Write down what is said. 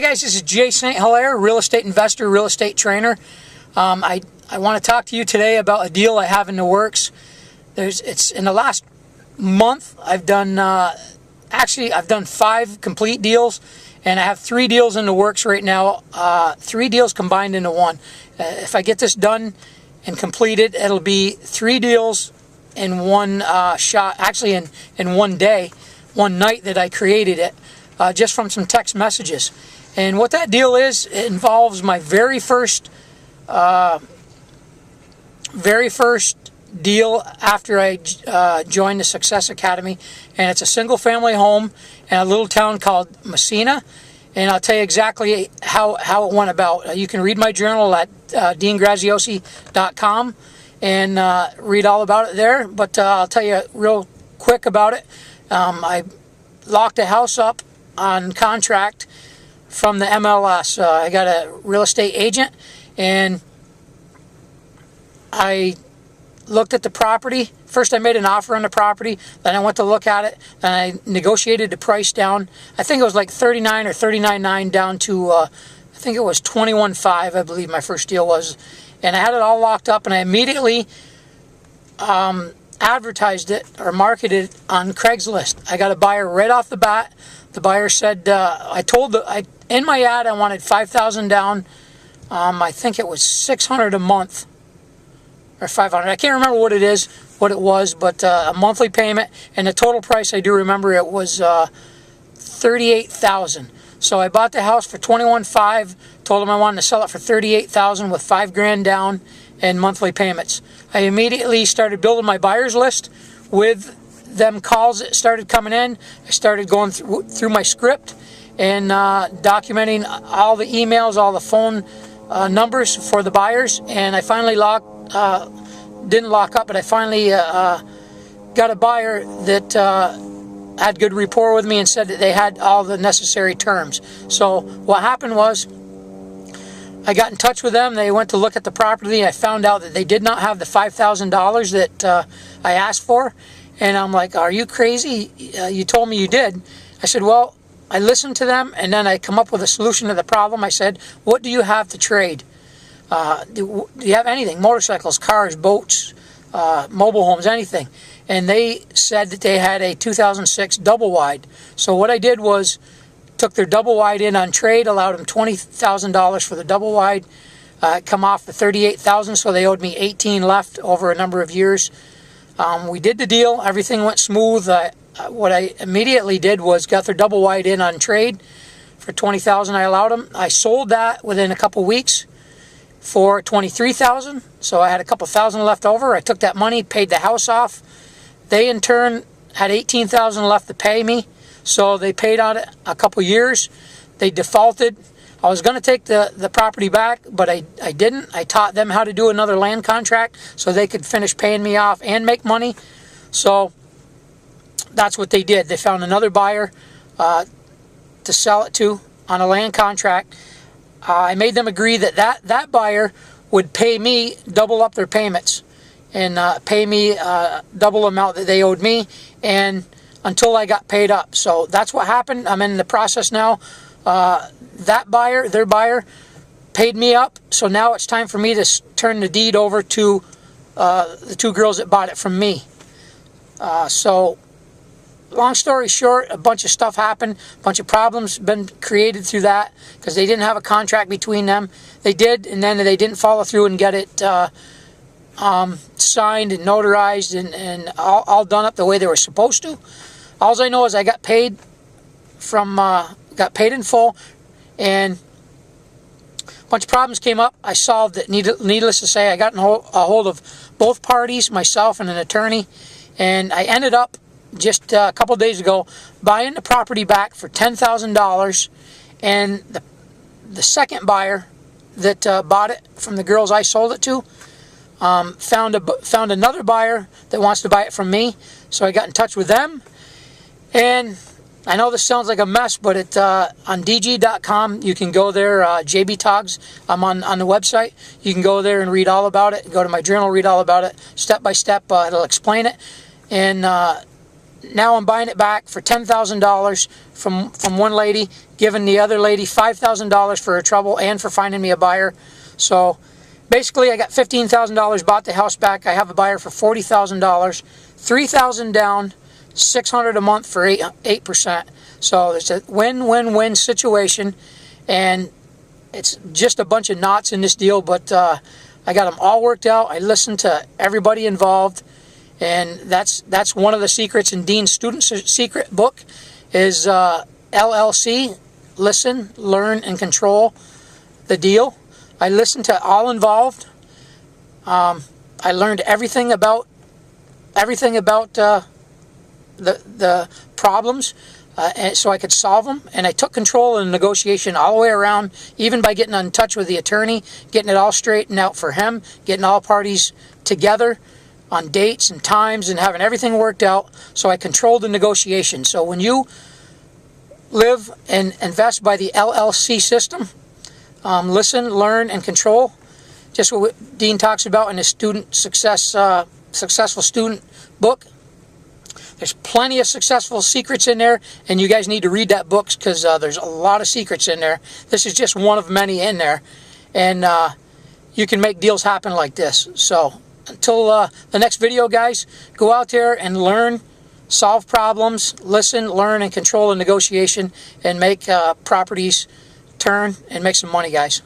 Hi guys, this is St Hilaire, real estate investor, real estate trainer. I want to talk to you today about a deal I have in the works. It's in the last month. I've done 5 complete deals, and I have 3 deals in the works right now. 3 deals combined into one. If I get this done and completed, it'll be 3 deals in one shot. Actually, in one day, one night that I created it. Just from some text messages. And what that deal is, it involves my very first deal after I joined the Success Academy. And it's a single family home in a little town called Messina. And I'll tell you exactly how it went about. You can read my journal at deangraziosi.com and read all about it there. But I'll tell you real quick about it. I locked a house up on contract from the MLS. I got a real estate agent, and I looked at the property. First I made an offer on the property, then I went to look at it, and I negotiated the price down. I think it was like $39 or $39.9 down to I think it was $21.5, I believe my first deal was. And I had it all locked up, and I immediately advertised it or marketed it on Craigslist. I got a buyer right off the bat. The buyer said, in my ad I wanted $5,000 down. I think it was $600 a month or $500. I can't remember what it was, but a monthly payment, and the total price I do remember it was $38,000. So I bought the house for $21.5. Told them I wanted to sell it for $38,000 with $5,000 down and monthly payments. I immediately started building my buyers list with them calls that started coming in. I started going through my script and documenting all the emails, all the phone numbers for the buyers. And I finally didn't lock up, but I finally got a buyer that had good rapport with me and said that they had all the necessary terms. So what happened was, I got in touch with them. They went to look at the property. I found out that they did not have the $5,000 that I asked for. And I'm like, are you crazy? You told me you did. I said, well, I listened to them, and then I come up with a solution to the problem. I said, what do you have to trade? Do you have anything? Motorcycles, cars, boats, mobile homes, anything. And they said that they had a 2006 double wide. So what I did was took their double wide in on trade, allowed them $20,000 for the double wide, come off the $38,000, so they owed me $18,000 left over a number of years. We did the deal. Everything went smooth. What I immediately did was got their double wide in on trade for $20,000. I allowed them. I sold that within a couple weeks for $23,000. So I had a couple thousand left over. I took that money, paid the house off. They in turn had $18,000 left to pay me. So they paid on it a couple years. They defaulted. I was going to take the property back, but I didn't. I taught them how to do another land contract so they could finish paying me off and make money. So that's what they did. They found another buyer to sell it to on a land contract. I made them agree that buyer would pay me double up their payments and pay me double amount that they owed me, and until I got paid up. So that's what happened. I'm in the process now. That buyer, their buyer, paid me up. So now it's time for me to turn the deed over to the 2 girls that bought it from me. So long story short, a bunch of stuff happened. A bunch of problems been created through that because they didn't have a contract between them. They did, and then they didn't follow through and get it signed and notarized and all done up the way they were supposed to. All I know is I got paid in full, and a bunch of problems came up. I solved it. Needless to say, I got a hold of both parties, myself and an attorney, and I ended up just a couple days ago buying the property back for $10,000. And the second buyer that bought it from the girls I sold it to found another buyer that wants to buy it from me. So I got in touch with them, and I know this sounds like a mess, but on dg.com, you can go there, JB Togs, I'm on the website. You can go there and read all about it. Go to my journal, read all about it, step by step. It'll explain it. And now I'm buying it back for $10,000 from one lady, giving the other lady $5,000 for her trouble and for finding me a buyer. So basically I got $15,000, bought the house back. I have a buyer for $40,000, $3,000 down, $600 a month for 8%. So it's a win-win-win situation, and it's just a bunch of knots in this deal, but I got them all worked out. I listened to everybody involved, and that's one of the secrets in Dean's Student Secret book is LLC, listen, learn, and control the deal. I listened to all involved. I learned everything about the problems, and so I could solve them, and I took control of the negotiation all the way around, even by getting in touch with the attorney, getting it all straightened out for him, getting all parties together on dates and times, and having everything worked out. So I controlled the negotiation. So when you live and invest by the LLC system, listen, learn, and control, just what Dean talks about in his student successful student book. There's plenty of successful secrets in there, and you guys need to read that book because there's a lot of secrets in there. This is just one of many in there, and you can make deals happen like this. So until the next video, guys, go out there and learn, solve problems, listen, learn, and control the negotiation, and make properties turn and make some money, guys.